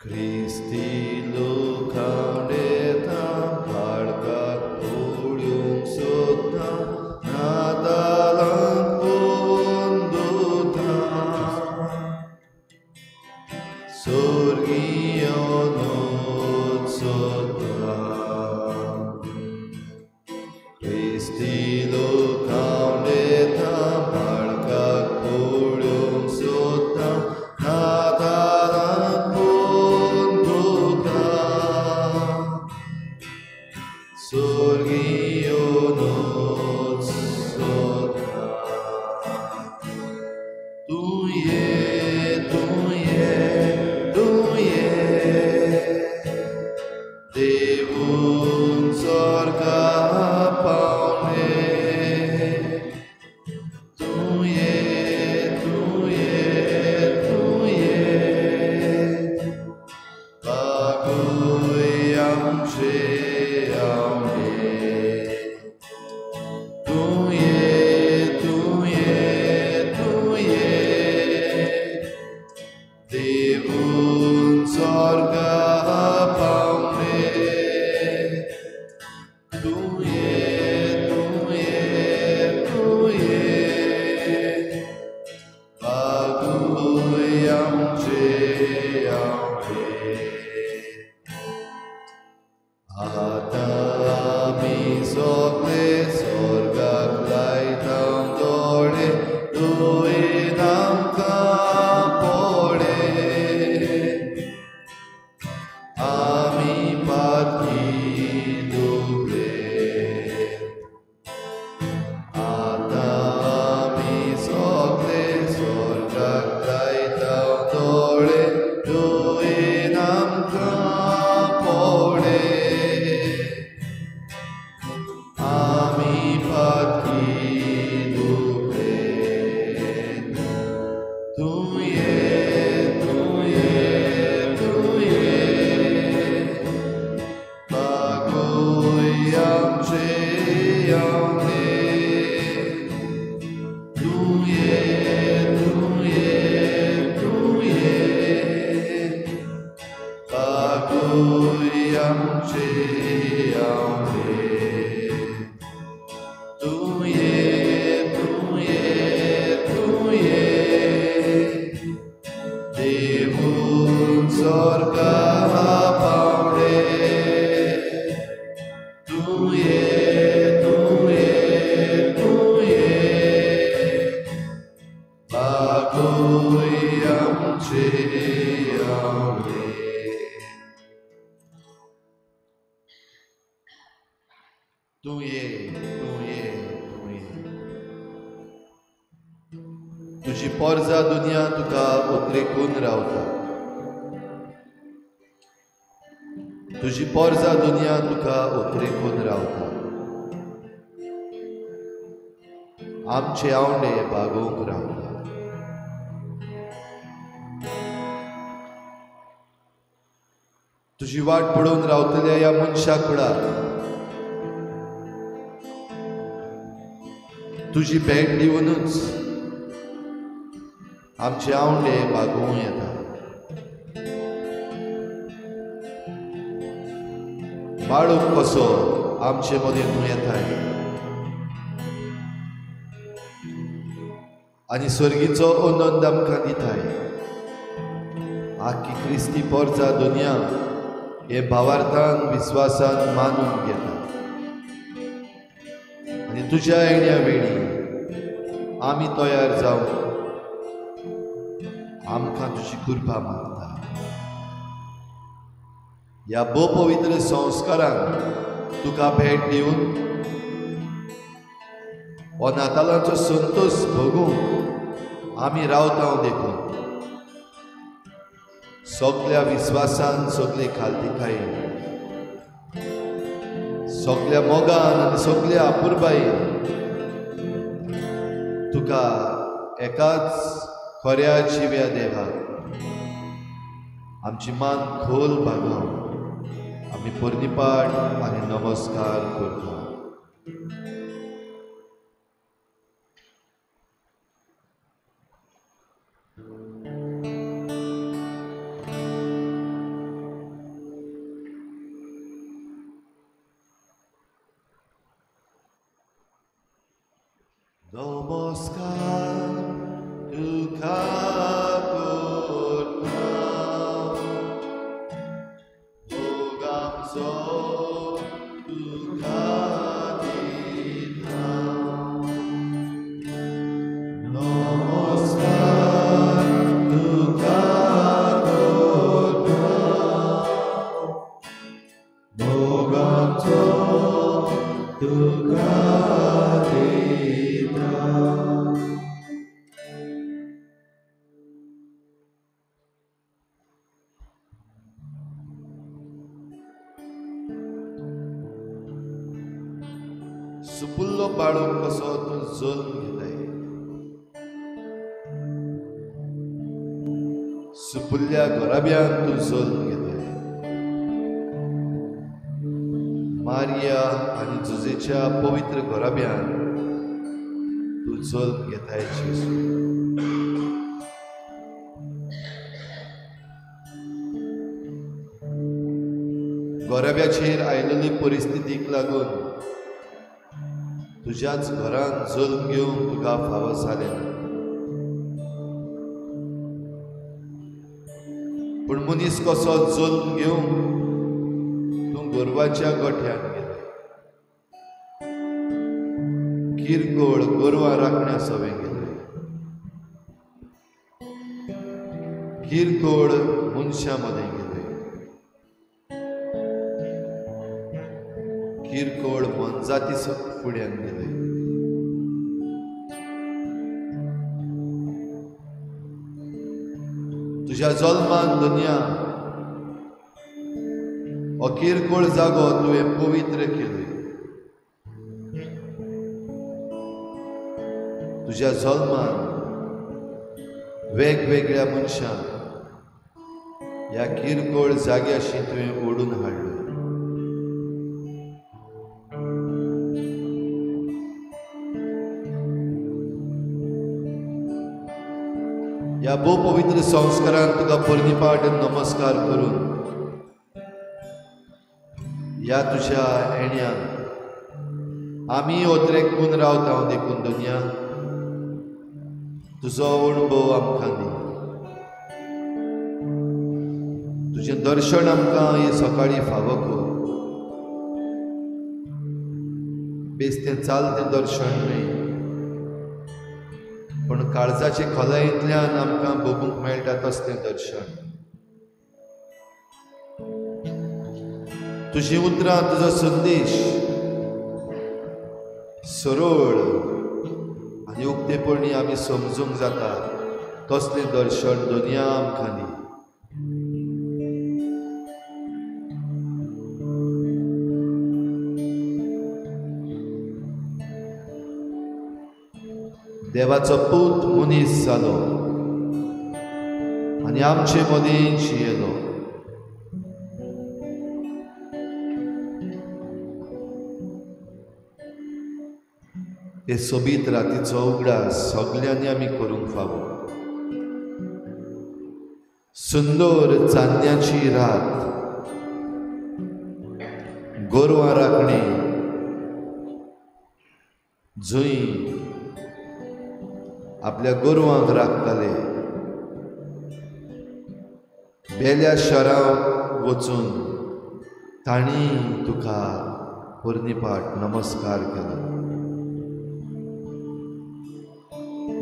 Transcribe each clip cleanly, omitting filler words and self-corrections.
Kristi lukaudeta harkat pulyung sutta nadalang punduta surgiyon sutta Kristi lukaudeta harkat pulyung sutta nadalang surgiyon sutta tuye devun sorga paune tuye baguyam devun sorga paune baguyam Atami sogle sorgak laitam dole duinam kapole Ami pati duble Atami sogle sorgak laitam dole duinam kapole Ami pati duble tuye baguyam cheyamne tuye baguyam cheyamne devun sorga paune tuye baguyam cheyamne tuye तुझी पोरजा दुनिया तुका उद्रेकून रावता तुझी पोरजा दुनिया तुका उद्रेकून रावता आमचे आवंडे बागोवंक रावता तुझी वाट पळोवन रावतल्या ह्या मनशाक पळय तुझी भेट दिवनूच आमचे आवंडे बागोवं येता बाळूक कसो आमचे मदीं तूं येताय आनी स्वर्गीचो आनंद आमकां दिताय आख्खी क्रिस्ती पोरजा दुनिया हे भावार्थान विस्वासान मानून घेता आनी तुज्या येण्या वेळी आमी तयार जावन आमकां तुजी कृपा मागता ह्या भोव पवित्र संस्कारांक तुका भेट दिवन हो नातालांचो संतोश भोगूंक आमी रावता देखून सगळ्या विस्वासान सगळे खालतिकायेन सगळ्या मोगान आनी सगळ्या आपुरबायेन तुका एकाच खऱ्या जिव्या देवाक आमची मान खोल बागाव आमी पोरनिपाट आनी नमस्कार करता नमस्कार तुका करता भोगांचो तुका दिता नमस्कार तुका करता भोगांचो तुका सुपुल्लो बाळूक कसो तूं जल्म घेताय सुपुल्ल्या घोराब्यान तूं जल्म घेताय मारिया आनी जुजेच्या पवित्र घोराब्यान तूं जल्म घेताय जेजू घोराब्याचेर आयिल्ली परिस्थितीक लागून तुझ्याच घरान जल्म घेवंक तुका फावो जालें ना पूण मनीस कसो जल्म घेवंक तूं गोरवाच्या गोठ्यान गेले किरकोळ गोरवां राखण्या सवें गेले किरकोळ मनशां मदें गेले किरकोळ मनजाती फुड्यान गेले तुझ्या जल्मान दुनिया हो किरकोळ जागो तुवें पवित्र केले तुझ्या जल्मान वेगवेगळ्या मनशांक ह्या किरकोळ जाग्याशी तुवें ओडून हाडलो ह्या भोव पवित्र संस्कारान तुका परनिपाट नमस्कार करून ह्या तुझ्या येण्यान आमी ओतरेकून रावता देखून दुनिया तुजो अणभव आमकां दी तुजें दर्शन आमकां हे सकाळी फावो कर बेस्तें चालतें दर्शन न्हय पण काळजाचे खोलायेंतल्यान आमकां भोगूंक मेळटा तसलें दर्शन तुजी उतरां तुजो संदेश सरळ आनी उक्तेपणी आमी समजूंक जाता तसलें दर्शन दुनिया आमकां दी देवाचो पूत मनीस जालो आनी आमचे मदीं जियेलो हे सोबीत रातीचो उगडास सगल्यांनी आमी करूंक फावो सुंदर चान्न्याची रात गोरवां राखणी जंय आपल्या गोरवांक राखताले बेल्या शारांत वचून तांणी तुका परनिपाट नमस्कार केलो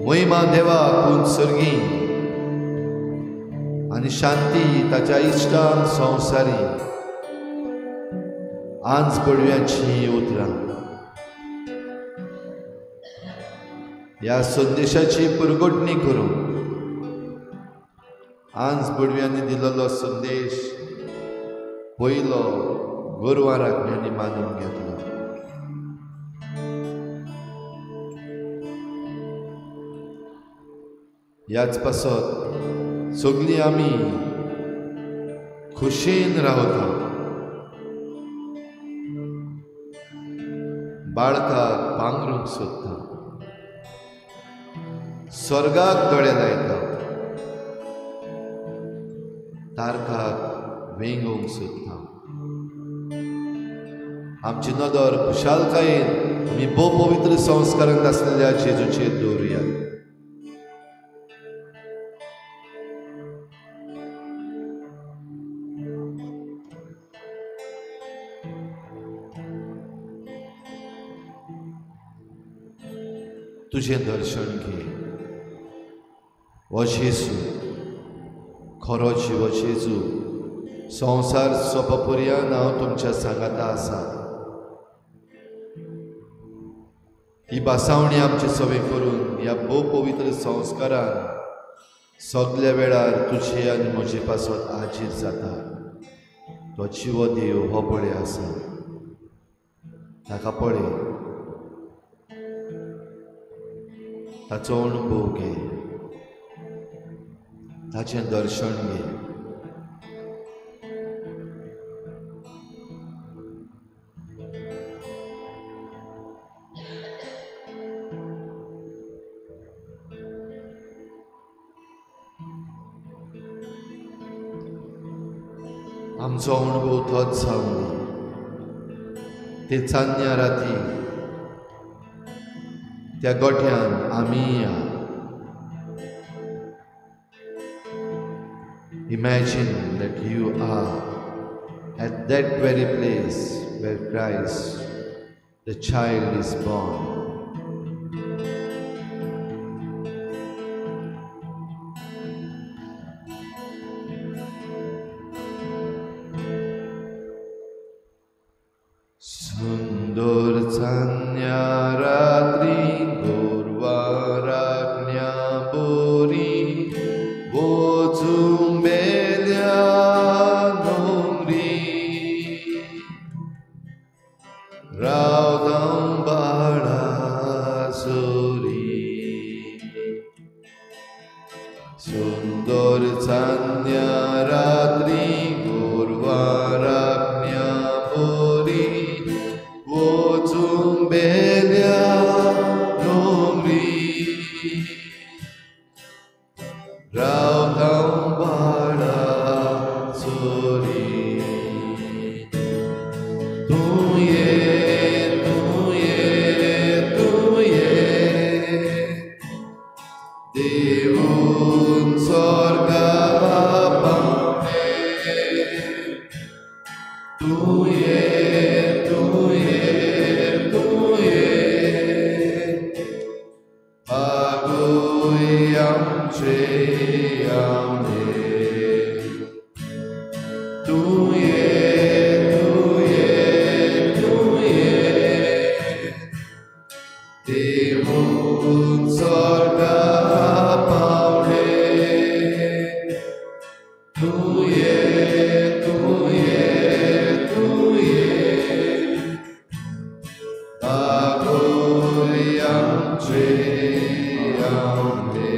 महिमा देवाक सर्गी आनी शांती ताच्या इश्टांक संवसारी आज पडव्याची उतरां ह्या संदेशाची परगटणी करून आज पडव्यांनी दिलेलो संदेश पयलो गोरवां राखण्यांनी मानून घेतलो ह्याच पासत सगळीं आमी खुशेन रावता बाळकाक पांगरूंक सोदता स्वर्गाक दोळे लायता तारकाक वेंगोवंक सोदता आमची नदर खुशालकायेन आमी भोव पवित्र संस्कारांत आसलेल्या जेजूचेर दवरुया. तुझें दर्शन घे. हो जेजू खरो जीव जेजू संवसार सोंपा पर्यंत हांव तुमच्या सांगाता आसा. ही बासावणी आमची सवय करून ह्या भोव पवित्र संस्कारान सगल्या वेळार तुझे आनी म्हजे पासत आजीर जाता. तो जीव देव हो पळय आसा. ताका पळय, ताचो अणभव घे, ताचें दर्शन घे. आमचो अणभव तोच जावं दी. ते चान्न्या राती त्या गोठ्यान आमी या. Imagine that you are at that very place where Christ, the child, is born. सुंदर चान्न्या रात्री गोरवा राखण्या बोरी वचूंक बेल्या नोंगरी रावतां बाळा सोरी. सुंदर चान्न्या रात्री गोरवा राखण्या बोरी वचूंक बेल्या नोंगरी रावतां बाळा सोरी. तूं ये, तूं ये, तूं ये देवून स्वर्गा पावले. तूं ये, तूं ये, तूं ये आगोय आमचे आवडे. तूं ये, तूं ये, तूं ये देवून स्वर्गा पावले. तूं ये, तूं ये, तूं ये आगोय आमचे आवडे.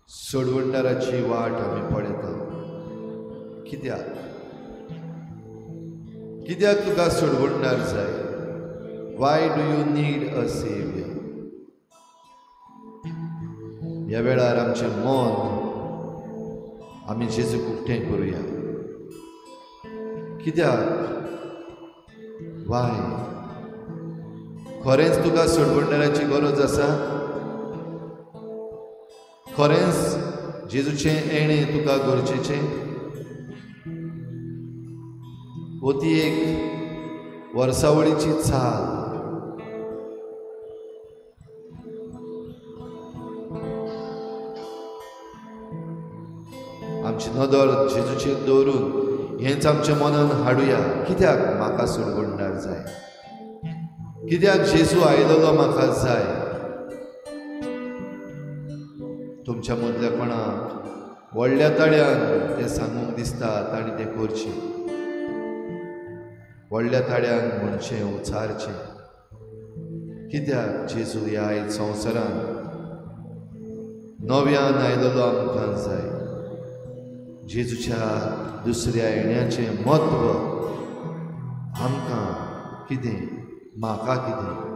सोडवंडाराची वाट आमी पळयता. कित्याक कित्याक तुका सोडवंडार जाय? Why do you need a saviour? ह्या वेळार आमचें मन आमी जेजूक उक्तें करुया. कित्याक? वाय? खरेंच तुका सोडवंडाराची गरज आसा? खरेंच जेजूचें येणें तुका गरजेचें? वो ती एक वर्सावळीची चाल. आमची नदर जेजूचेर दवरून हेंच आमच्या मनान हाडुया. कित्याक म्हाका सोडवंडार जाय? कित्याक जेजू आयलोलो म्हाका जाय? तुमच्या मदल्या कोणाक व्हडल्या तळ्यान तें सांगूंक दिसता ताणें तें करचें. व्हडल्या तळ्यान म्हणचें, उचारचें. कित्याक जेजू ह्या आयज संवसारांत नव्यान आयलोलो आमकां जाय. जेजूच्या दुसऱ्या येण्याचें म्हत्व आमकां कितें, म्हाका कितें?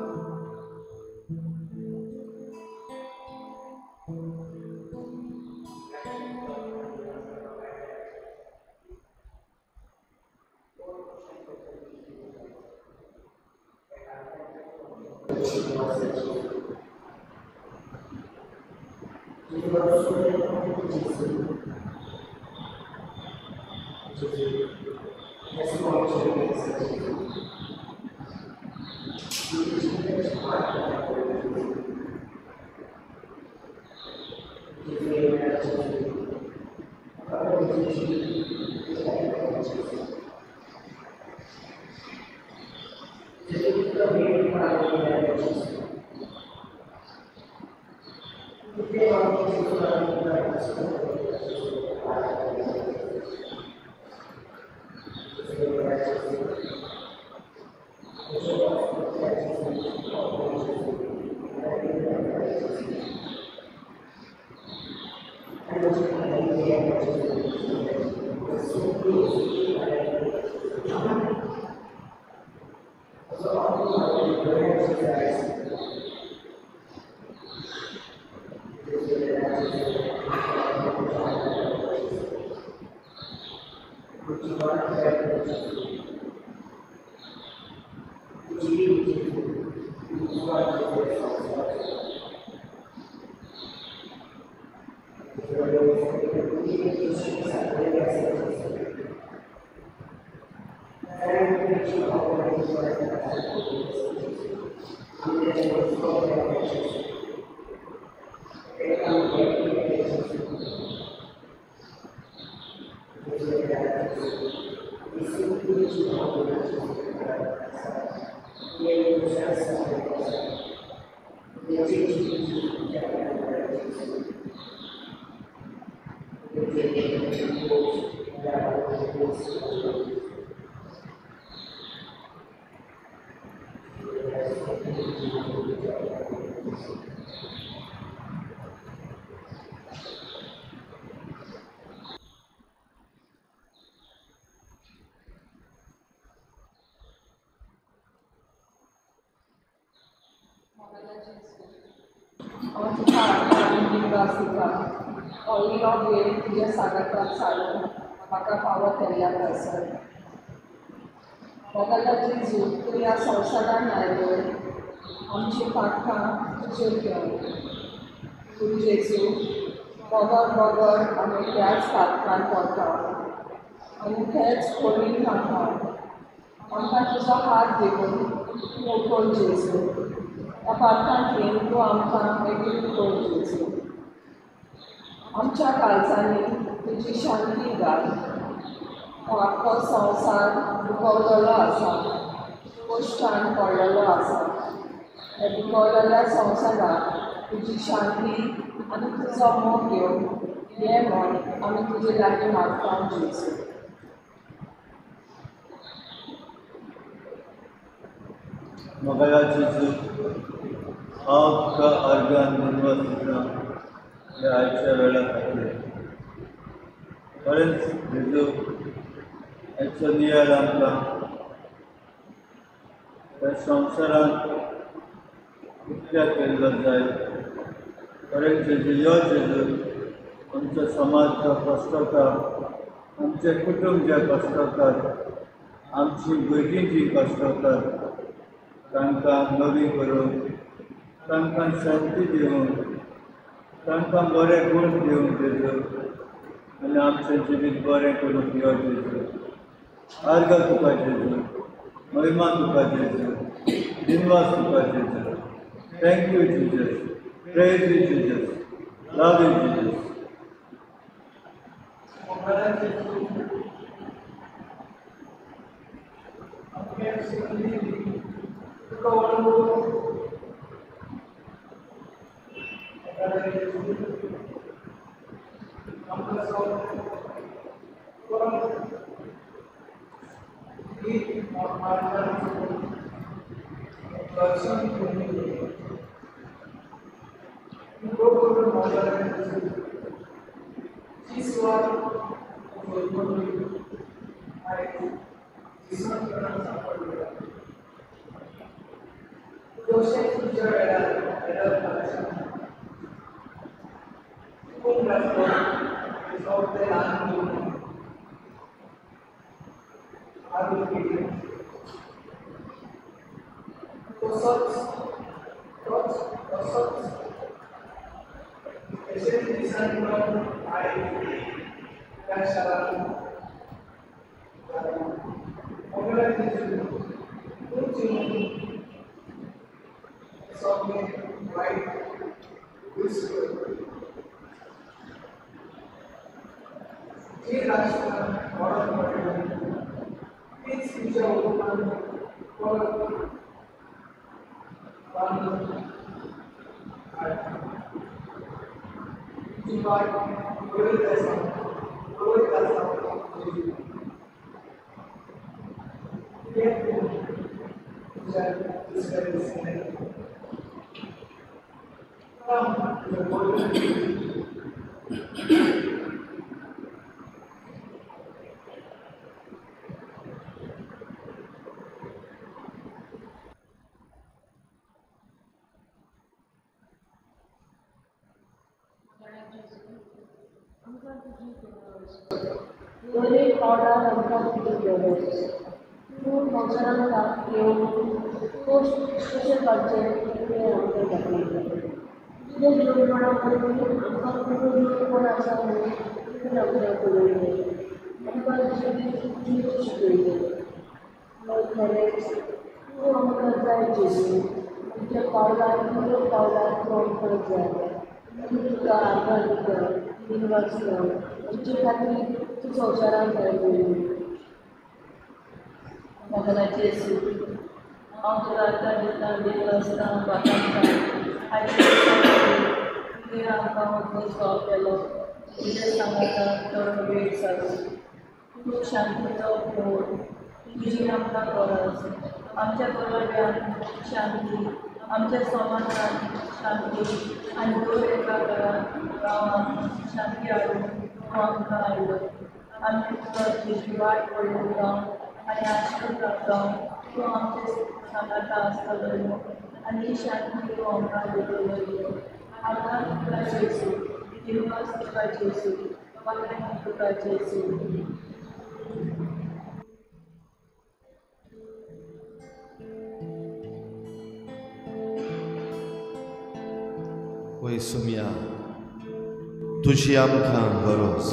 Only of वेळ तुझ्या सागरात चालून म्हाका फावो केल्ल्या प्रसंग मोगला जेजू तूं ह्या संवसारान आयलो आमची पाखां तुजेर घेवन तूं जेजू बोगोर बोगोर आमी त्याच पातकान पडटा आनी तेच खोलीन म्हाका आमकां तुजो हात दिवन मोकळ जेजू त्या पातकांतल्यान तूं आमकां एकूच कर जेजू आमच्या काळजांनी तुजी शांती घाल हो आख्खो संवसार दुखवलेलो आसा कश्टान पडलेलो आसा ह्या दुखवलेल्या संवसाराक तुजी शांती आनी तुजो मोग घेवन ये म्हण आमी तुजे लागीं मागता जेजू मोगला जेजू हांव तुका अर्गान धन्यवाद दिता ह्या आयच्या वेळा खातीर खरेंच जेजू आयचो नियाळ आमकां ह्या संवसारांत कितल्या केल्लो जाय खरेंच जेजू यो जेजू आमचो समाज जो कश्टकार आमचे कुटुंब जे कश्टकार आमची भुरगीं जीं कश्टकार तांकां नवी करून तांकां शांती दिवन तांकां बरें गूण दिवन जेजू आनी आमचें जिवीत बरें करून यो जेजू अर्ग तुका जेजू महिमा तुका जेजू दिनवास तुका जेजू thank you Jesus praise you Jesus love you Jesus Thank you. दोन्ही पावडा नंतर किती केलं तू संसाराला येऊन तो कसे करचे ते आमच्या घातले तुझे जीवनामध्ये आमचा कुटुंब पण असा म्हणून तुझे आमच्या करून आमकां जीव शिकयले मग खरेंच तू आमकां जाय जेजू तुमच्या पावलार तुज्या पावलार तूं आमकां जाय तुका आदार कर दिनवास कर तुजे खातीर तूं संवसारान जाय पडली म्हाका जेजू हांव तुका आदार दिता देव आसता म्हाका तुवें आमकां हो सॉल्व केलो तुजे सांगाता चड वेळ जालो तूं शांतीचो फोड तुजी आमकां गरज आमच्या गोरव्यान शांती आमच्या समाजात शांती आनी दर एका घरात गांवांत शांती हाडून तूं आमकां आयलो आमी तुका तुजी वाट पळोवन रावन आनी आशीर्वाद रावन तूं आमचे सांगाता आसतलो आनी शांती तूं आमकां दितलो आमकां तुका जेजू दिवस तुका जेजू बरें तुका जेजू ओय सुम्या तुजी आमकां गरज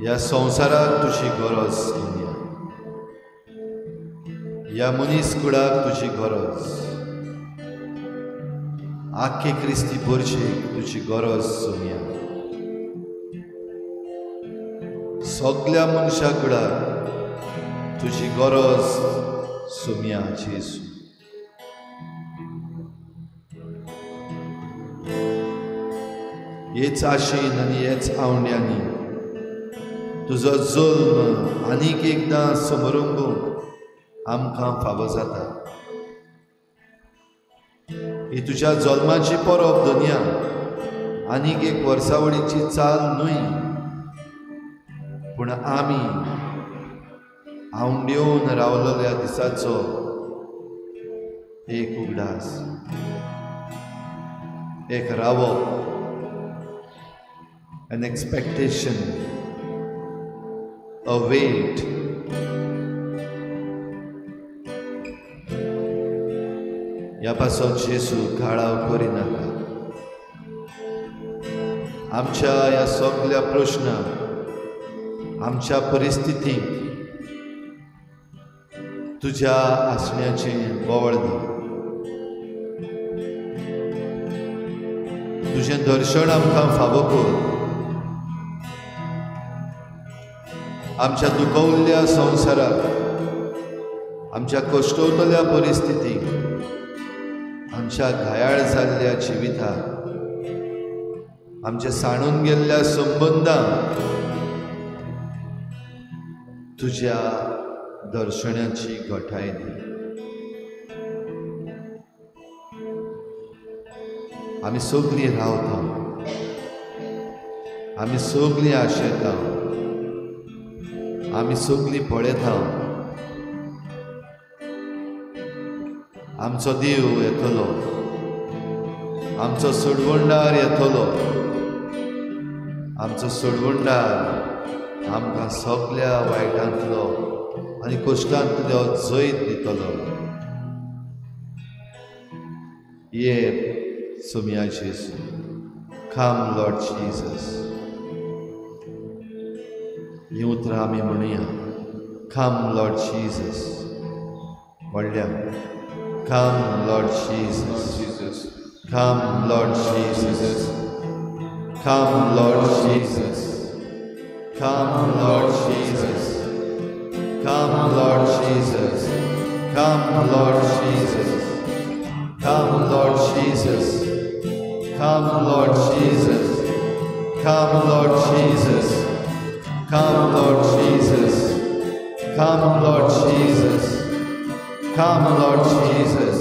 ह्या संवसाराक तुजी गरज सुम्या ह्या मनीसकुळाक तुजी गरज आख्खे क्रिस्ती भरशेक तुजी गरज सुम्या सगळ्या मनशा कुळाक तुजी गरज सुम्या जेजू हेच आशेन आनी हेच आवंड्यांनी तुजो जल्म आनीक एकदां समरुंगूंक आमकां फावो जाता ही तुज्या जल्माची परब दुनिया आनीक एक वर्सावळीची चाल न्हय पूण आमी आवंड्योवन रावलेल्या दिसाचो एक उगडास एक रावप an expectation, a wait. ह्या पासून जेजू काळाव करिनाका आमच्या ह्या सगळ्या प्रश्नांक आमच्या परिस्थितीक तुज्या आसण्याचें बोवाळ दी तुजें दर्शन आमकां फावो कर आमच्या दुखवल्ल्या संवसाराक आमच्या कश्टवतल्या परिस्थितीक आमच्या घायाळ जाल्ल्या जिविताक आमच्या साणून गेल्ल्या संबंदांक तुज्या दर्शनाची घटाय दी आमी सगळीं रावता आमी सगळीं आशेता आमी सगळीं पळयता आमचो देव येतलो आमचो सोडवणदार येतलो आमचो सोडवणदार आमकां सगळ्या वायटांतलो आनी कश्टांतलो जैत दितलो ये सुम्या जेजू Come, Lord Jesus. ही उतरां आमी म्हणुया. Come, Lord Jesus. व्हडल्या. Come, Lord Jesus. Come, Lord Jesus. Come, Lord Jesus. Come, Lord Jesus. Come, Lord Jesus. Come, Lord Jesus. Come, Lord Jesus. Come, Lord Jesus. Come, Lord Jesus. Come, Lord Jesus. Come, Lord Jesus. Come, Lord Jesus.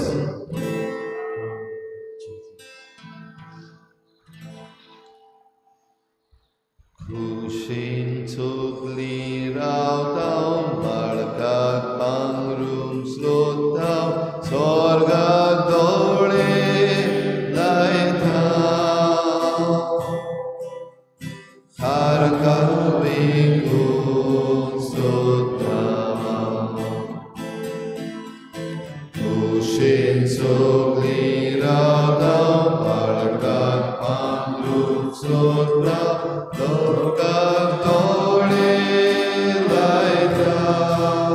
Kushin tukli rautau, margat pangrum slotau, sorgak dole laitau. Harkat vingun slotau. Kushin tukli rautau, margat pangrum slotau, sorgak dole laitau.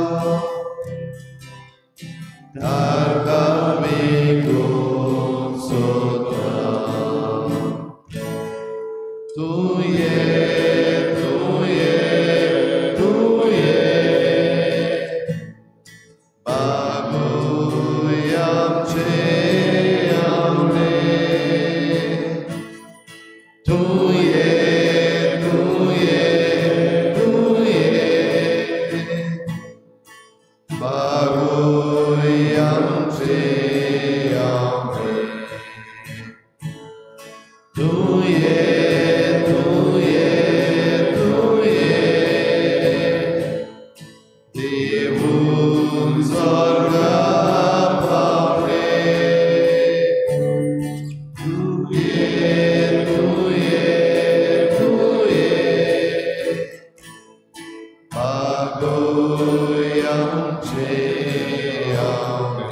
Harkat vingun slotau. Tuye, baguyam cheyamle. Tuye, baguyam cheyamle. Tuye, Devun sorga pavle. Baguyam cheyamle.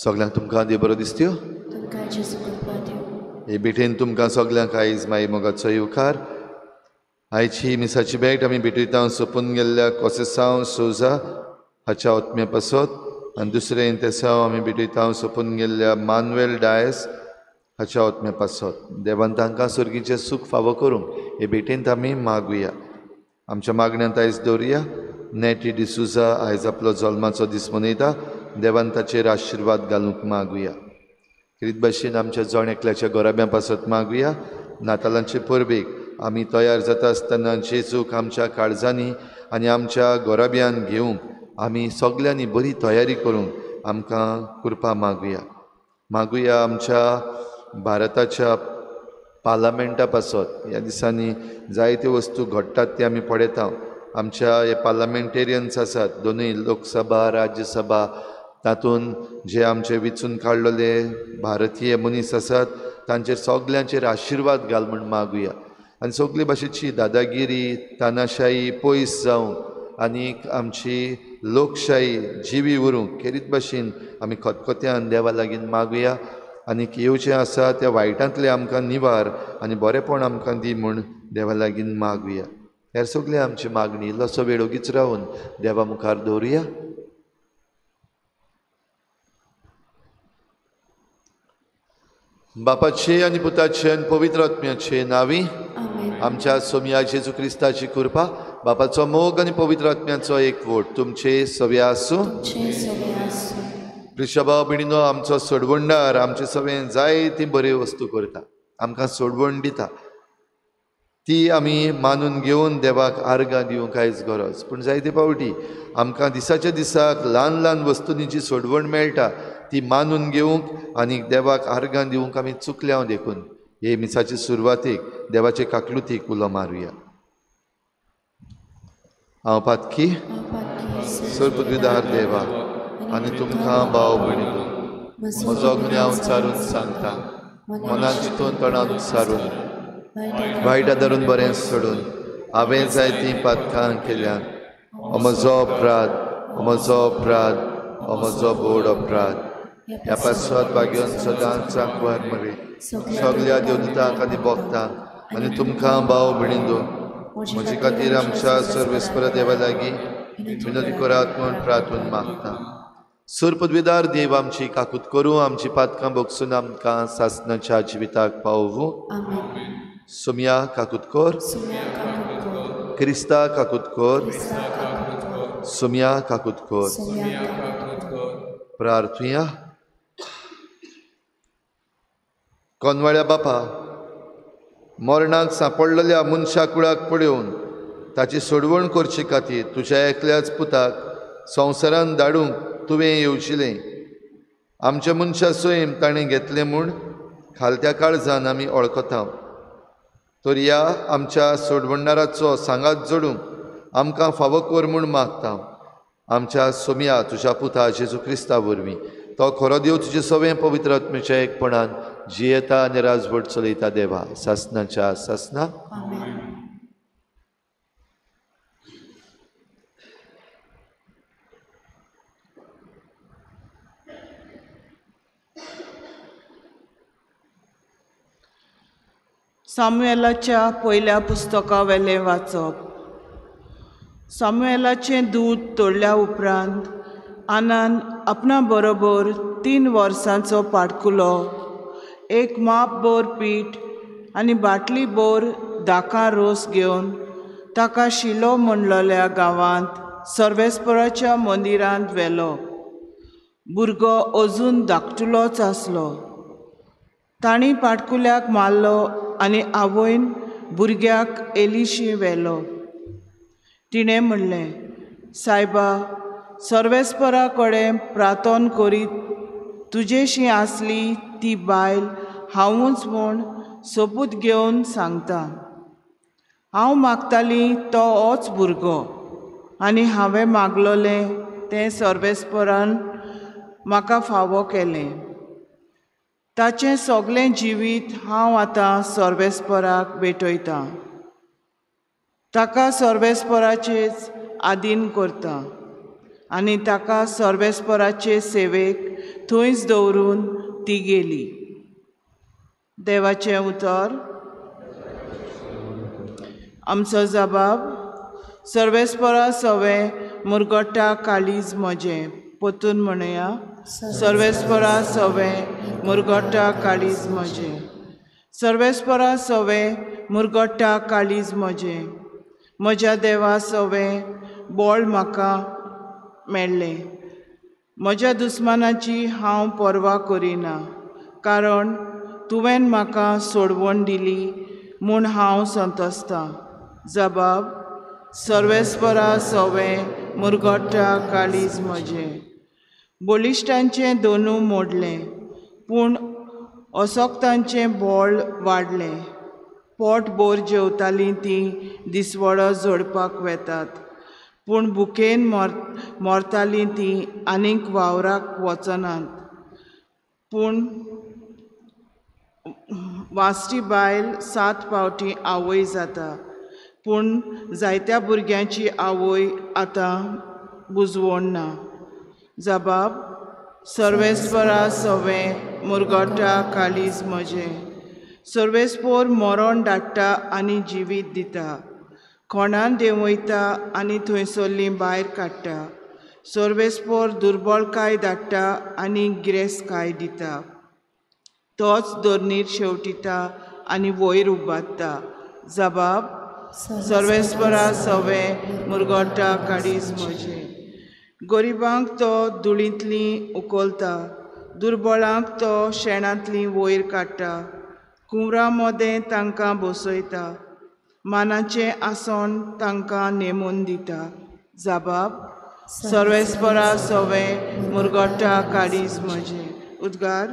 सगळ्यांक तुमकां देव बरो दिसत्यो. तुमकां जेजू कृपा दिवं. हे भेटेन तुमकां सगळ्यांक आयज मागीर मोगाचो येवकार. आयची मिसाची भेट आमी भेटयता सोंपून गेल्ल्या कोसेसांव सोजा हाच्या ओतम्या पासत आनी दुसरे इंतेसांव आमी भेटयता सोंपून गेल्ल्या मानुएल डायस हाच्या ओतम्या पासत. देवान तांकां सुर्गीचें सूख फावो करूंक हे भेटेंत आमी मागुया. आमच्या मागण्यांत आयज दवरुया. नेटी डिसुजा आयज आपलो जल्माचो दीस मनयता. देवान ताचेर आशिर्वाद घालूंक मागुया. क्रीत भाशेन आमच्या जण एकल्याच्या गोराब्या पासत मागुया. नातालांचे परबेक आमी तयार जाता आसतना जेजूक आमच्या काळजांनी आनी आमच्या गोराब्यान घेवंक आमी सगल्यांनी बरी तयारी करूंक आमकां कृपा मागुया. मागुया आमच्या भारताच्या पार्लमेंटा पासत ह्या दिसांनी जायत्यो वस्तू घडटात ते आमी पळयता. आमच्या हे पार्लमेंटेरियन्स आसात दोनूय लोकसभा राज्यसभा तातूंत जे आमचे वेंचून काडलेले भारतीय मनीस आसात तांचेर सगल्यांचेर आशिर्वाद घाल म्हूण मागुया. आनी सगळे भाशेची दादागिरी तानाशाही पयस जावं आनीक आमची लोकशाही जिवी उरूंक खेरीत भाशेन आमी खतखत्यान देवा लागीं मागुया. आनी येवचें आसा त्या वायटांतले आमकां निवार आनी बरेपण आमकां दी म्हूण देवा लागीं मागुया. हेर सगळे आमची मागणी इल्लोसो वेळ ओगीच रावन देवा मुखार दवरुया. बापाचे आनी पुताचे आनी पवित्र आत्म्याचे नांवी आमेन. आमच्या सोम्या जेजू क्रिस्ताची कृपा, बापाचो मोग आनी पवित्र आत्म्याचो एकवट तुमचे सगळे आसूं. तुमचे सगळे आसूं. प्रिशभाव बिणिनो आमचो सोडवणदार आमचे सगळें जायती बरी वस्तू करता, आमकां सोडवण दिता. ती आमी मानून घेवन देवाक आर्गां दिवंक कांयच गरज. पूण जायते फावटी आमकां दिसाच्या दिसाक ल्हान ल्हान वस्तूंनी जी सोडवण मेळटा ती मानून घेवंक आनी देवाक आर्गां दिवंक आमी चुकल्या देखून. हे मिसाचे सुरवातेक देवाचे काकलुतीक उलो मारुया. हांव पातकी सर्पविदार देवा आनी तुमकां भाव भयणीनो, म्हजो गुन्यांव चारून सांगता, मनान चिंतून तोंडान सारून वायट धरून बरें सोडून हांवें जायतीं पातकां केल्यात. हो म्हजो अपराध, हो म्हजो अपराध, हो म्हजो बोड अपराध. ह्या पासवात भाग्योन सदांच सांकवार मरे सगळ्या देवदूतांक आनी भक्तांक आनी तुमकां भाव भयणीनो, म्हजे खातीर आमच्या सर्वेस्पर देवा लागीं विनंती करात म्हूण प्रार्थून मागता. सुरपदवीदार देव आमची काकूत करूं, आमची पातकां भोगसून आमकां सासणाच्या जिविताक पावूं. आमेन. सोम्या काकूत कर, सोम्या काकूत कर. क्रिस्ता काकूत कर, क्रिस्ता काकूत कर. सोम्या काकूत कर. सोम्या काकूत कर. प्रार्थुया. कोनवाळ्या बापा, मरणाक सांपडलेल्या मनशा कुळाक पळोवन ताची सोडवण करचे खातीर तुज्या एकल्याच पुताक संवसारांत धाडूंक तुवें येवचिलें. आमच्या मनशा सैम ताणें घेतलें म्हूण खालत्या काळजान आमी वळखता. तर ह्या आमच्या सोडवणदाराचो सांगात जोडूंक आमकां फावो कर म्हूण मागता. आमच्या सोम्या तुज्या पुता जेजू क्रिस्ता वरवीं तो खरो देव तुजे सगळें पवित्र आत्म्याच्या एकपणान जियेता आनी राजवट चलयता देवा सासणाच्या सासना. आमेन. सामुएलाच्या पयल्या पुस्तका वेलें वाचप. सामुएलाचें दूद तोडल्या उपरांत आनान आपणा बरोबर 3 वर्सांचो पाडकुलो, एक माप बोर पीठ आनी बाटली बोर दाकां रोस घेवन ताका शिलो म्हणलोल्या गांवांत सर्वेस्पराच्या मंदिरांत व्हेलो. भुरगो अजून धाकटुलोच आसलो. तांणी पाडकुल्याक मारलो आनी आवयन भुरग्याक एलिशी व्हेलो. तिणें म्हणलें, सायबा, सर्वेस्परा कडेन प्रार्थना करीत तुजेशी आसली ती बायल हांवूच म्हूण सबूत घेवन सांगता. हांव मागताली तो होच भुरगो आनी हांवें मागलोलें तें सर्वेस्परान म्हाका फावो केलें. ताचें सगळें जिवीत हांव आतां सर्वेस्पराक भेटयतां. ताका सर्वेस्पराचेच आधीन करता आनी ताका सर्वेस्पराचे सेवेक थंयच दवरून ती गेली. देवाचें उतर. आमचो जबाब. सर्वेस्परा सवे मुरगट्टा काळीज म्हजें. पोतून म्हणया, सर्वेस्परा सवे मुरगट्टा काळीज म्हजें. सर्वेस्परा सवे मुरगट्टा काळीज म्हजें. म्हज्या देवा सवे बोळ म्हाका मेळ्ळें. म्हज्या दुस्मानाची हांव पर्वा करिना, कारण तुवें म्हाका सोडवण दिली म्हूण हांव संतोसतां. जबाब. सर्वेस्परा सवे मुरगट्टा काळीज म्हजें. बलिश्टांचें दोनू मोडलें, पूण असोक्तांचें बोळ वाडलें. पोट बोर जेवतालीं तीं दिसवडो जोडपाक वेतात, पूण भुकेन मरतालीं तीं आनीक वावराक वचनात. पूण वाचटी बायल 7 फावटी आवय जाता, पूण जायत्या भुरग्यांची आवय आतां बुजवण ना. जबाब. सर्वेस्परा सवे मुरगोटा काळीज म्हजें सर्वेस्पोर मरण धाडटा आनी जिवीत दिता कोणान देंवयता आनी थंयसरलीं भायर काडटा सर्वेस्पोर दुर्बळकाय धाडटा आनी गिरेस्तकाय दिता तोच दोर्नीर शेवटिता आनी वयर उबारता जबाब सर्वेस्परा सवे मुरगोटा काळीज म्हजें गरिबांक तो धुळींतलीं उखलता दुर्बळांक तो शेणांतलीं वयर काडटा कुंवरां मोदें तांकां बसयता मानाचें आसोण तांकां नेमून दिता जबाब सर्वेस्परा सवे मुरगोटा काळीज म्हजें उद्गार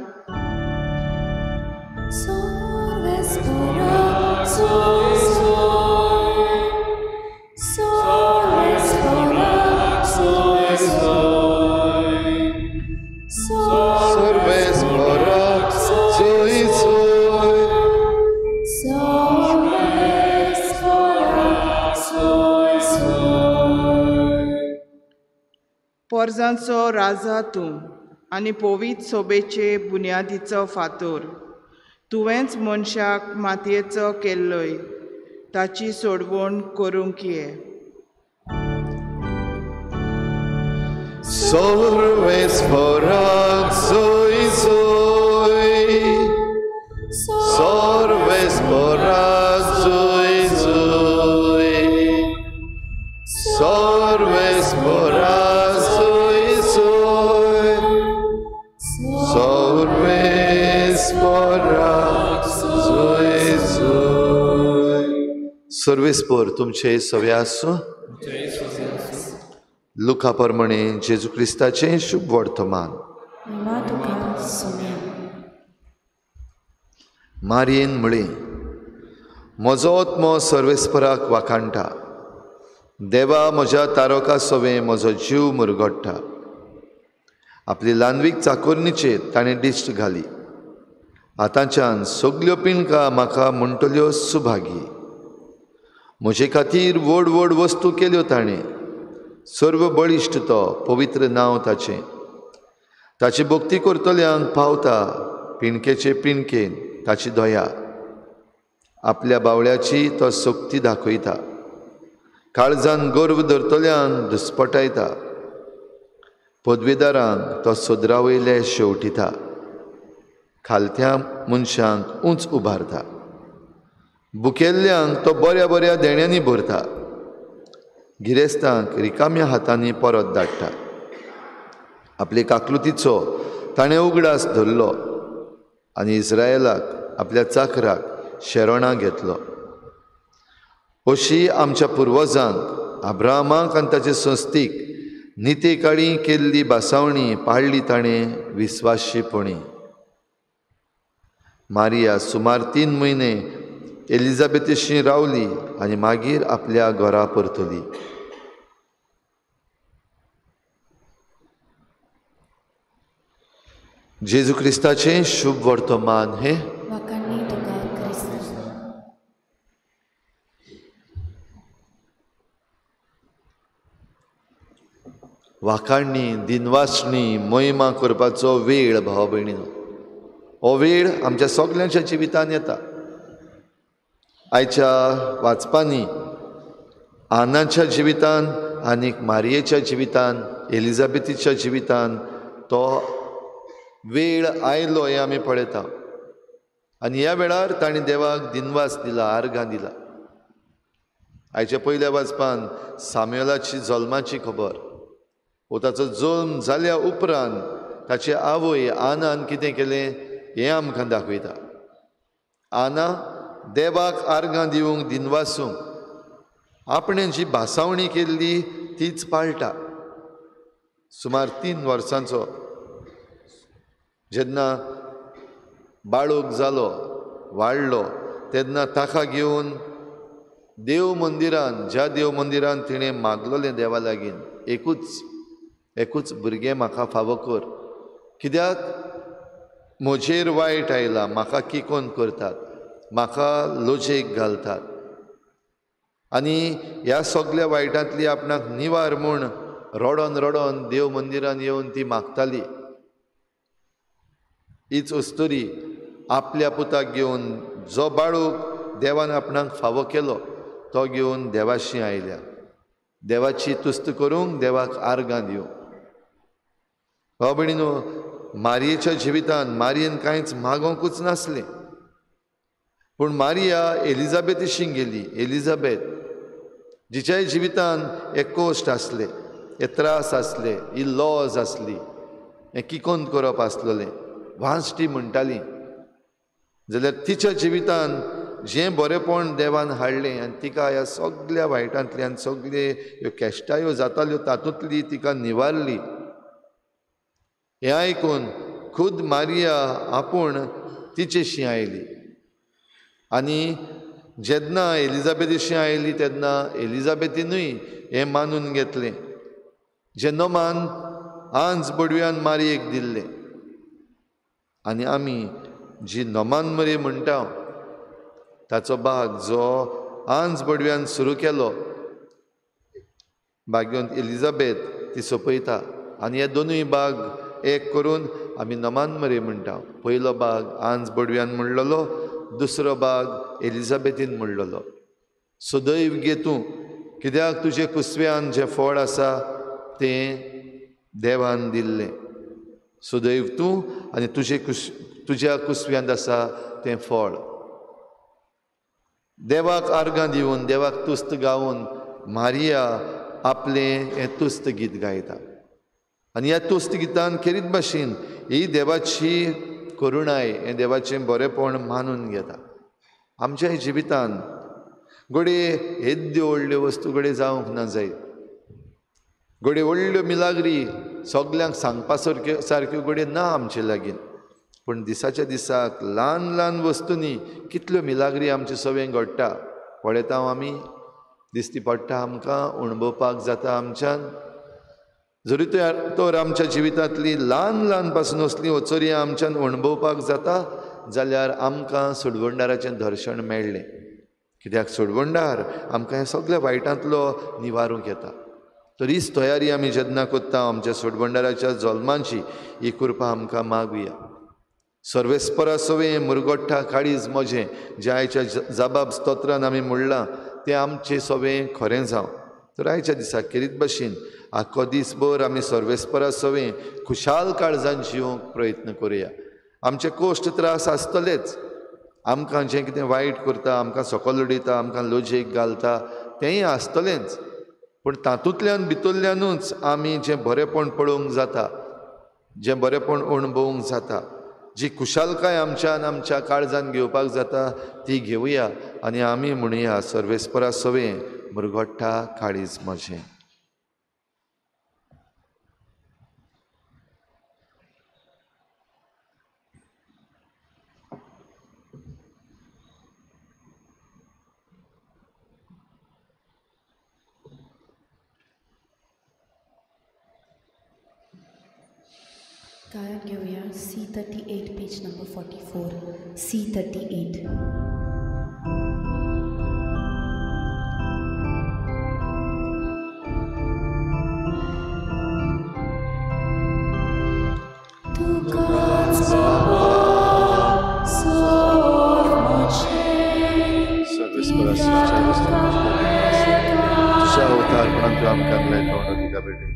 पोरजांचो राजा तूं आनी पोवीत सोबेचे बुन्यादीचो फातोर तुवेंच मनशाक मातयेचो केल्लोय ताची सोडवण करूंक ये Sorvesporak zoi zoi Sorvesporak zoi zoi Sorvesporak zoi zoi Sorvesporak zoi zoi Sorvespor तुमचे सवे आसूं लुका प्रमाणे जेजू क्रिस्ताचे शुभ वर्तमान मारयेन म्हळें म्हजो आत्मो सर्वेस्पराक वाखाणटा देवा म्हज्या तारका सवे म्हजो जीव मुरगोडटा आपली ल्हानवीक चाकोरणीचेर ताणें दिश्ट घाली आतांच्यान सगल्यो पिणकां म्हाका म्हणटल्यो सुभागी म्हजे खातीर व्हड व्हड वस्तू केल्यो ताणें सर्व बळिश्ट तो पवित्र नांव ताचें ताची भक्ती करतल्यांक पावता पिणकेचे पिणकेन ताची दया आपल्या बावळ्याची तो सक्ती दाखयता काळजान गर्व धरतल्यांक दुस्पटायता पदवीदारांक तो सोदरावयले शेवटिता खालत्या मनशांक उंच उबारता बुकेल्ल्यांक तो बऱ्या बऱ्या देण्यांनी भरता गिरेस्तांक रिकाम्या हातांनी परत धाडटा आपले काकलुतीचो ताणें उगडास धरलो आनी इस्रायलाक आपल्या चाकराक शेरोणां घेतलो अशी आमच्या पुर्वजांक अब्राहमाक आनी ताचे संस्थीक निते काळी केल्ली बासावणी पाळली ताणें विस्वाशीपणी मारिया सुमार 3 म्हयने एलिझाबेथीशी रावली आनी मागीर आपल्या घरा परतली जेजू क्रिस्ताचे शुभ वर्तमान हे वाखाणणी दिनवासणी महिमा करपाचो वेळ भाव भयणीनो हो वेळ आमच्या सगल्यांच्या जिवितान येता आयच्या वाचपांनी आनाच्या जिवितान आनीक मारयेच्या जिवितान एलिझाबेथीच्या जिवितान तो वेळ आयलो हे आमी पळयता आनी ह्या वेळार ताणी देवाक दिनवास दिला आर्गां दिला आयच्या पयल्या वाचपान सामुएलाची जल्माची खबर वो ताचो जल्म जाल्या उपरांत ताची आवय आनान कितें केलें हें आमकां दाखयता आना देवाक आर्गां दिवंक दिनवासूंक आपणें जी भासावणी केल्ली तीच पाळटा सुमार 3 वर्सांचो जेन्ना बाळूक जालो वाडलो तेन्ना ताका घेवन देव मंदिरान ज्या देव मंदिरान तिणें मागलोलें देवा लागीं एकूच भुरगें म्हाका फावो कर कित्याक म्हजेर वायट आयला म्हाका किकोन करतात म्हाका लोजेक घालतात आनी ह्या सगळ्या वायटांतली आपणाक निवार म्हूण रडोन रडोन देव मंदिरान येवन ती मागताली हीच अस्तुरी आपल्या पुताक घेवन जो बाळूक देवान आपणाक फावो केलो तो घेवन देवाशी आयल्या, देवाची तुस्त करूंक, देवाक आर्गां दिवंक. भाव भयणीनो, मारयेच्या जिवितांत मारयेन कांयच मागोंकूच नासलें, पूण मारिया एलिझाबेथीशी गेली. एलिझाबेथ जिच्याय जिवितांत हे कोश्ट आसले, हे त्रास आसले, ही लॉज आसली, हें किकोंत करप आसलेलें, वांसटी म्हणटाली, जाल्यार तिच्या जिवितांत जें बरेंपण देवान हाडलें आनी तिका ह्या सगळ्या वायटांतल्यान सगळे ह्यो केश्टायो जाताल्यो तातूंतली तिका निवारली. हें आयकून खुद मारिया आपूण तिचेशी आयली आनी जेन्ना एलिझाबेथीशी आयली तेन्ना एलिझाबेथीनूय हें मानून घेतलें जें नोमान आंज बडव्यान मारयेक दिल्लें. आनी आमी जी नोमान मरी म्हणटा ताचो भाग जो आंज बडव्यान सुरू केलो, भाग्यवंत एलिझाबेथ ती सोंपयता. आनी हे दोनूय भाग एक करून आमी नोमान मरी म्हणटा. पयलो भाग आंज बडव्यान म्हणलेलो, दुसरो भाग एलिझाबेथीन म्हणलेलो. सदैव घे तूं, कित्याक तुजे कुसव्यान जें फळ आसा तें देवान दिल्लें. सदैव तूं आनी तुज्या कुसव्यांत आसा तें फळ. देवाक आर्गां दिवन, देवाक तुस्त गावून मारिया आपलें हें तुस्त गीत गायता. आनी ह्या तुस्त गितान खेरीत भाशेन ही देवाची करुणाय, हें देवाचें बरेंपण मानून घेता. आमच्या जिवितांत घोडये येद्यो व्हडल्यो वस्तू घोडये जावंक ना जाय, घोडये व्हडल्यो मिलाग्री सगल्यांक सांगपा सारक्यो घोडये ना आमचे लागीं. पूण दिसाच्या दिसाक ल्हान ल्हान वस्तूंनी कितल्यो मिलाग्री आमचे सवें घडटा पळयता आमी. दिसती पडटा आमकां, अणभवपाक जाता आमच्यान. जरी तर आमच्या जिवितांतली ल्हान ल्हान पासून असली वचोरी आमच्यान अणभवपाक जाता जाल्यार आमकां सुडवंडाराचें दर्शन मेळ्ळें. कित्याक सुडवंडार आमकां हे सगळ्या वायटांतलो निवारूंक येता. तर हीच तयारी आमी जेन्ना कोत्ता आमच्या सुडवंडाराच्या जल्माची, ही कृपा आमकां मागुया. सर्वेस्परा सवें मुरगोट्टा काळीज म्हजें जें आयच्या जबाब स्तोत्रान आमी म्हणलां तें आमचें सवें खरें जावं. तर आयच्या दिसाक खेरीत भाशेन आख्खो दिसभर आमी सर्वेस्परा सवें खुशाल काळजान जिवंक प्रयत्न करुया. आमचे कोश्ट त्रास आसतलेच, आमकां जें कितें वायट करता, आमकां सकयल उडयता, आमकां लोजेक घालता तेंय आसतलेंच. पूण तातूंतल्यान भितरल्यानूच आमी जें बरेंपण पळोवंक जाता, जें बरेंपण अणभवूंक जाता, जी खुशालकाय आमच्यान आमच्या काळजान घेवपाक जाता ती घेवया. आनी आमी म्हणुया, सर्वेस्परा सवें मुरगोट्टा काळीज म्हजें. गायन घेऊया C38 पेज नंबर 44. C38. तुझ्या अवतारपणान तूं आमकां लायता दिका बेटे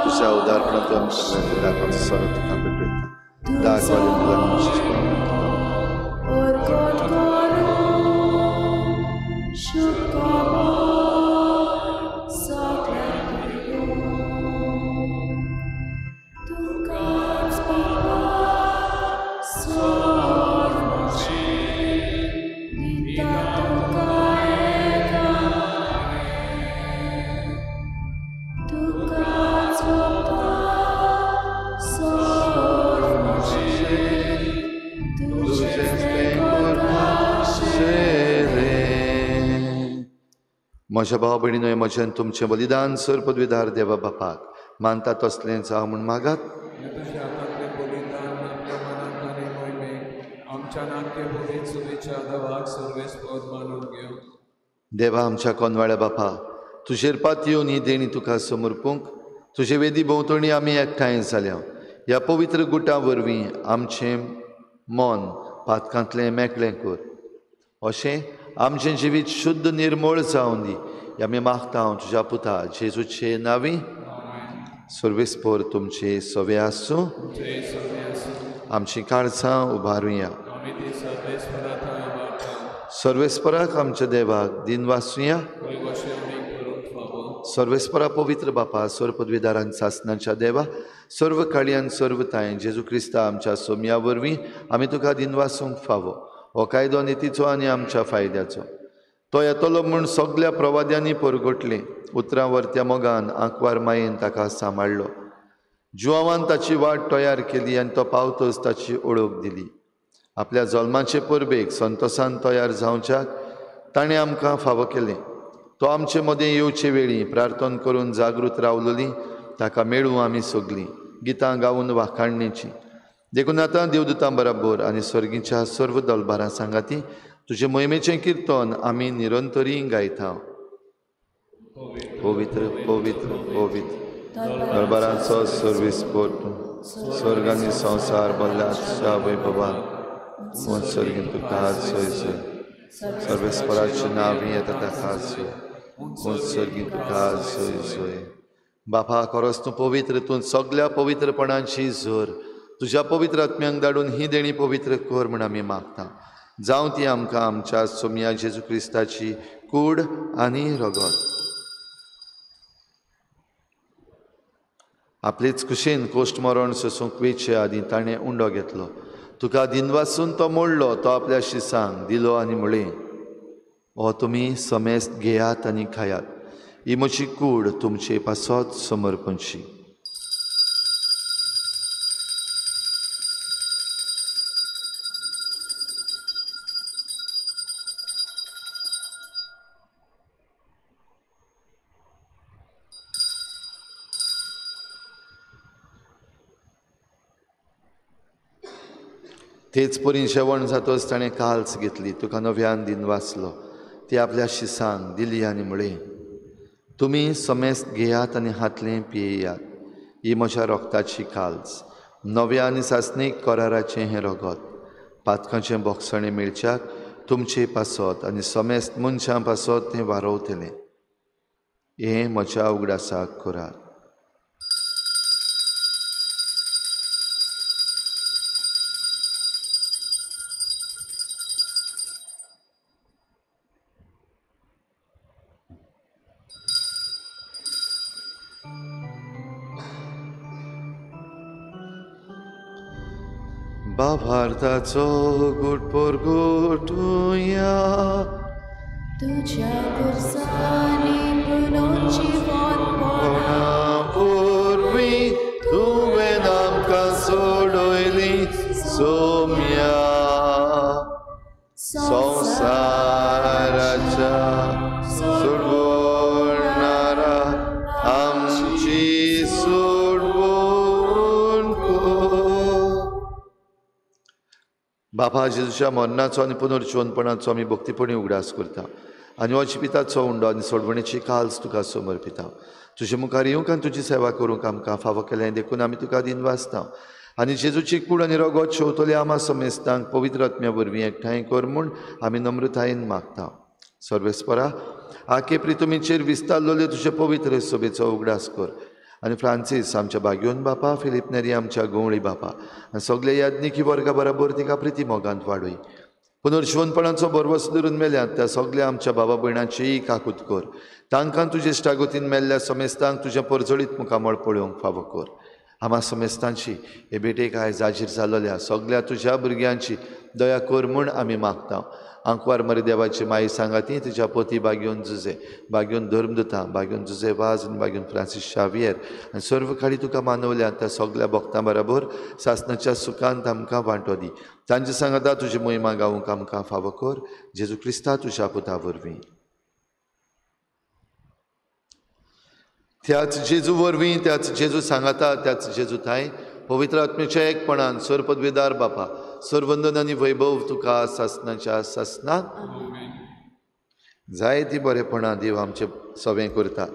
तुझ्या उदाहरणा तूं आमकां दाखोवपाचो सरो तुका भेटयता. दाखोवले म्हज्या भाव भयणीनो म्हजें तुमचें बलिदान सर पदवीदार देवा बापाक मानता तसलें जावं म्हूण मागात. तुझ्या हातांतलें बलिदान आपल्या मनांत आनी मोहिमेक आमच्या नाट्य भुमीत सुवेच्या देवाक सर्वेस्पर मानून घेवं. देवा आमच्या कोनवाळ्या बापा, तुजेर पात येवन ही देणी तुका समर्पूंक तुजे वेदी भोंवतणी आमी एकठांय जाल्या. ह्या पवित्र गुटा वरवीं आमचें मन पातकांतलें मेकळें कर. अशें आमचें जिवीत शुद्ध निर्मळ जावन दी आमी मागता हांव तुज्या पुता जेजूचे नांवी. सर्वेस्पर तुमचे सवे आसूं. आमची काळजां उबारुया. सर्वेस्पराक आमच्या देवाक दिन वाचुया. सर्वेस्परा पवित्र बापा सर पदवीदारां सासणाच्या देवा सर्व काळयान सर्व ताय जेजू क्रिस्ता आमच्या सोम्या वरवीं आमी तुका दिन वासूंक फावो. हो कायदो नितीचो आनी आमच्या फायद्याचो. तो येतलो म्हूण सगळ्या प्रवाद्यांनी परगटले. उतरां वर्त्या मोगान आंकवार मायेन ताका सांबाळलो. जुवावान ताची वाट तयार केली आनी तो पावतच ताची ओळख दिली. आपल्या जल्माचे परबेक संतोसान तयार जावच्याक ताणें आमकां फावो केलें. तो आमचे मदें येवचे वेळी प्रार्थना करून जागृत रावलोली. ताका मेळूं आमी सगळीं गितां गावन वाखाणणेची. देखून आतां देवदूतां बराबर आनी सर्गीच्या सर्व दलबारां सांगाती तुजे मोहिमेचें कीर्तन आमी निरंतरी गायता. पवित्र पवित्र पवित्र दरबारांचो सर्वेस्पर तूं स्वर्ग आनी संवसार भल्ल्या वैभवान सर्गीन तुका सोय सोय. सर्वेस्पराचें नांव येता ताका सोय सर्गीन तुका सोय सोय. बापा खरोच तूं पवित्र. तूं सगळ्या पवित्रपणाची झर तुज्या पवित्र आत्म्यांक धाडून ही देणी पवित्र कर म्हूण आमी मागता. जावं ती आमकां आमच्या सोम्या जेजू क्रिस्ताची कूड आनी रगत. आपलीच कुशीन कोश्ट मरण सोसूंक वेचे आदी ताणें उंडो घेतलो. तुका दिन वाचून तो मोडलो. तो आपल्या शिसांक दिलो आनी म्हळें हो तुमी समेस्त घेयात आनी खायात. ही म्हजी कूड तुमचे पासत समर्पणची. तेच परी जेवण जातच ताणें काल्स घेतली. तुका नव्यान दिन वाचलो. ती आपल्या शिसांक दिली आनी म्हळें तुमी समेस्त घेयात आनी हातलें पियेयात. ही म्हज्या रोगताची काल्स नव्या आनी सासणीक कराराचें हें रगत. पातकांचें बोगसणें मेळच्याक तुमचे पासत आनी समेस्त मनशां पासत तें वारोवतलें. हें म्हज्या उगडासाक करात. बाभार्थाचो गुटपोर गुटुया. तुझ्या कुर्सानी पुनर्जीवन पूर्वी तुवें आमकां सोडयली सोम्या संवसाराच्या सोडवणारा आमची सोडवण कर. बापा जेजूच्या मरणाचो आनी पुनर्जीवनपणाचो आमी भक्तीपणी उगडास करता आनी हो जिविताचो उंडो आनी सोडवणेची काल्स तुका समर्पिता. तुजे मुखार येवंक आनी तुजी सेवा करूंक आमकां फावो केलें देखून आमी तुका दिन वाचता. आनी जेजूची कूड आनी रगत शेवतले आमा समेस्तांक पवित्र आत्म्या वरवीं एकठांय कर म्हूण आमी नम्रतायेन मागता. सर्वेस्परा आखे प्रितुमीचेर विस्तारलोले तुजे पवित्र सभेचो उगडास कर. आनी फ्रांसीस आमच्या बागयोन बापा, फिलीप नेरी आमच्या गवळी बापा आनी सगळे याज्ञिकी वर्गा बरोबर तिका प्रिती मोगांत वाडय. पुनर्जीवनपणाचो बरवस धरून मेल्यात त्या सगळ्या आमच्या बाबा भयणांचीय काकूत कर. तांकां तुजे इश्टागतीन मेल्ल्या समेस्तांक तुजें परजळीत मुखामळ पळोवंक फावो कर. आमा समेस्तांची हे भेटेक आयज जाजीर जाल्ल्या सगळ्या तुज्या भुरग्यांची दया कर म्हूण आमी मागता. आंकवार मरे देवाची माई सांगाती तुज्या पोती बागयोन जुजे, बागयोन धर्मदुतां, बागयोन जुजे वाज आनी बागयोन फ्रांसीस शावियर आनी सर्व काळी तुका मानवल्या त्या सगळ्या भक्तां बरोबर सासणाच्या सुखांत आमकां वांटो दी. तांचे सांगाता तुजी मोहिमा गावूंक आमकां फावो कर. जेजू क्रिस्ता तुज्या पुता वरवीं. त्याच जेजू वरवीं त्याच जेजू सांगाता त्याच जेजू थाय पवित्र आत्म्याच्या एकपणान सर पदवीदार बापा सर्वंदन आनी वैभव तुका सासनाच्या सासना जायती बरेपणां देव आमचे सवें करता.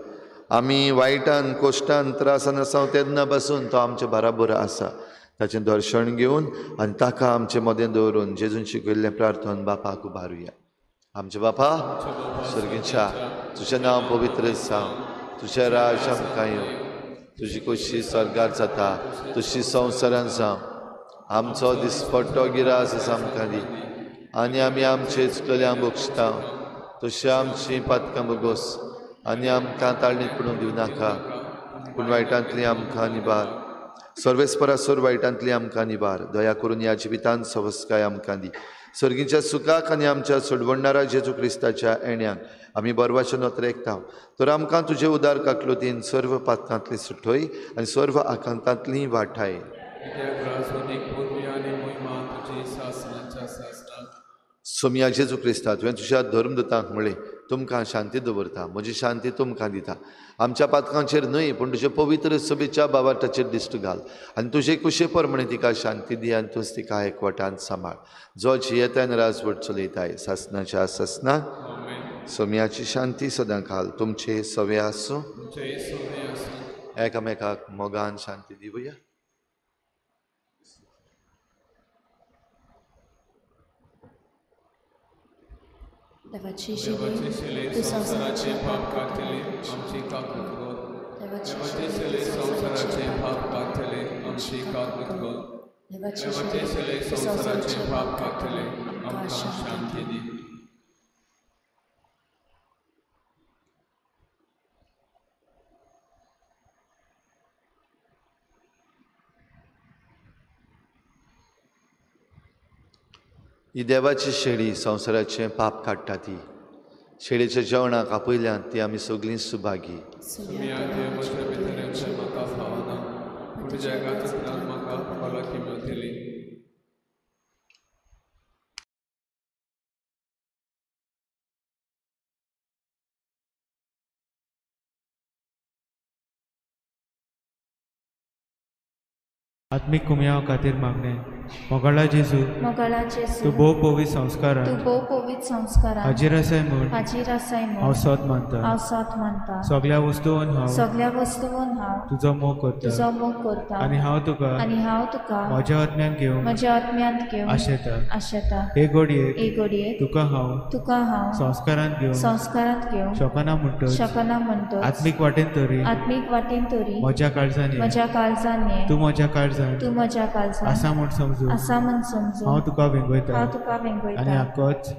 आमी वायटान कोश्टान त्रासान आसा तेन्ना पासून तो आमचे बराबर आसा. ताचें दर्शन घेवन आनी ताका आमचे मदें दवरून जेजून शिकयल्लें प्रार्थन बापाक उबारुया. आमचे बापा सर्गीच्या तुजें नांव पवित्र जावं, तुजें राज आमकां येवं, तुजी खोशी स्वर्गार जाता तशी संवसारान जावं. आमचो दिसपट्टो गिरास आमकां दी आनी आमी आमचे चुकल्यांक बक्षिता तशी आमची पातकां बगोस आनी आमकां ताळणीत पडूंक दिवं नाका पूण वायटांतली आमकां निबार. सर्वेस्परासोर वायटांतली आमकां निबार. दया करून ह्या जिवितांत सवस्काय आमकां दी. सर्गीच्या सुखाक आनी आमच्या सोडवणारा जेजू क्रिस्ताच्या येण्याक आमी बरवाचें नोतरेकता. तर आमकां तुजे उदार काकलुतीन सर्व पातकांतली सुटोय आनी सर्व आकांतांतली वाटाय. सोम्या जेजू क्रिस्ता तुवें तुज्या धर्मदूतांक म्हणलें तुमकां शांती दवरता, म्हजी शांती तुमकां दिता. आमच्या पातकांचेर न्हय पूण तुजे पवित्र सभेच्या बाबाटाचेर दिश्ट घाल आनी तुजे कुशे परमणे तिका शांती दी आनी तूंच तिका एकवटान सांबाळ. जो जियेतान राजवट चलयताय सासनाच्या सासना सोम्याची शांती सदां घाल. तुमचे सवे आसूं. एकामेकाक मोगान शांती दिवया. देवाची शिले तू संसाराचे पाप काढतले आमची काकूट कर. देवाची शिले संसाराचे पाप काढतले आमची काकूट कर. देवाची शिले संसाराचे पाप काढतले आमकां शांती दी. ही देवाची शेळी संवसाराचें पाप काडटा ती. शेळीच्या जेवणाक आपयल्यान ती आमी सगळीं सुभागी. आत्मिक कुमयाव खातीर मागणे. मोगाळा जेजू तूं भोव पवित्र संस्कारान हाजीर आसाय म्हूण हांव सोत मानता. सगळ्या वस्तूंन हांव तुजो मोग करता आनी हांव तुका म्हज्या आत्म्यान घेवन आशेता. हे घडये तुका हांव संस्कारांत घेवन शकना म्हणटच आत्मीक वाटेन तरी म्हज्या काळजान तूं म्हज्या काळजान आसा म्हूण समजून हांव तुका वेंगयता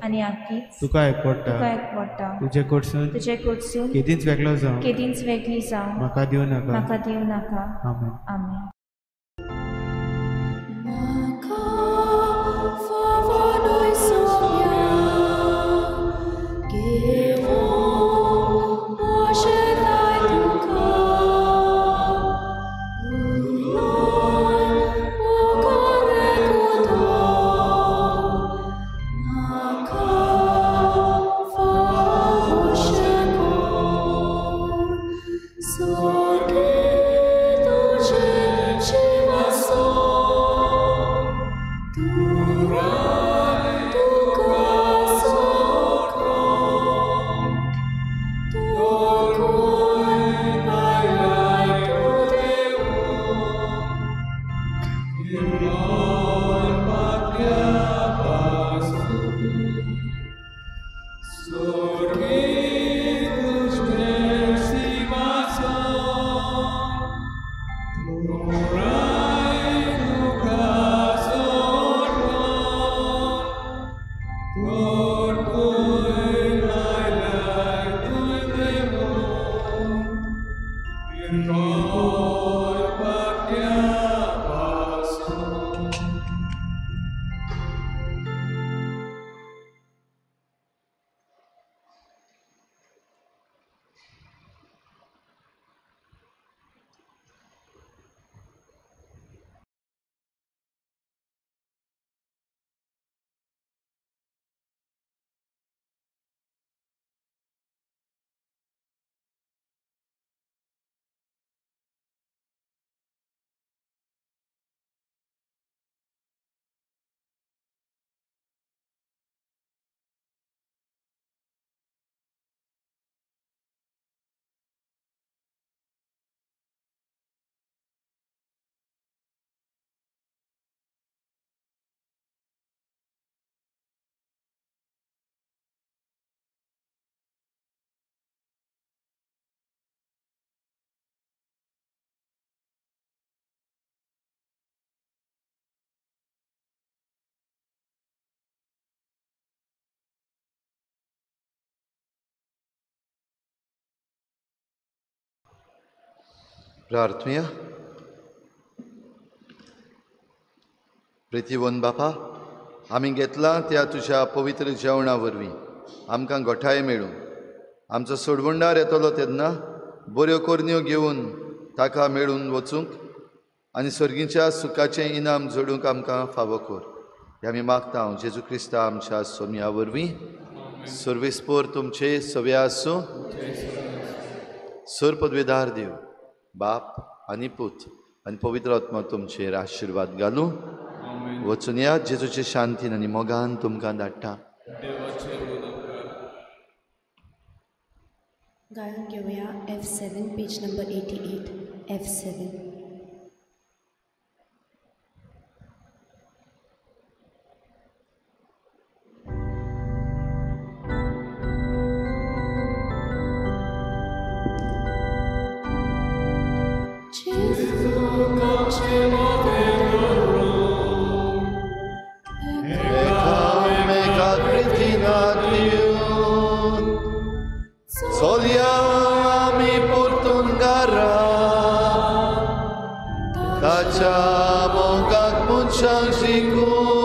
आनी आख्खीच तुका एकवडटा. तुजे कडसून केदींच वेगळी जावं म्हाका दिवं नाका. आमेन. प्रार्थूया. प्रितीवन बापा, आमी घेतला त्या तुज्या पवित्र जेवणा वरवीं आमकां घोटाय मेळूं आमचो सोडवंडार येतलो तेन्ना बऱ्यो कोरन्यो घेवन ताका मेळून वचूंक आनी सर्गीच्या सुखाचें इनाम जोडूंक आमकां फावो कर. हें आमी मागता हांव जेजू क्रिस्ता आमच्या सोम्या वरवीं. सर्वेस्पोर तुमचे सवे आसूं. सर पदवेदार देव बाप आनी पूत आनी पवित्र आत्मा तुमचेर आशिर्वाद घालूं. वचून या जेजूचे शांतीन आनी मोगान तुमकां धाडटा. गायन घेऊया F7 page number 88 F7. Soliami portungara Tacamo gak munchang siku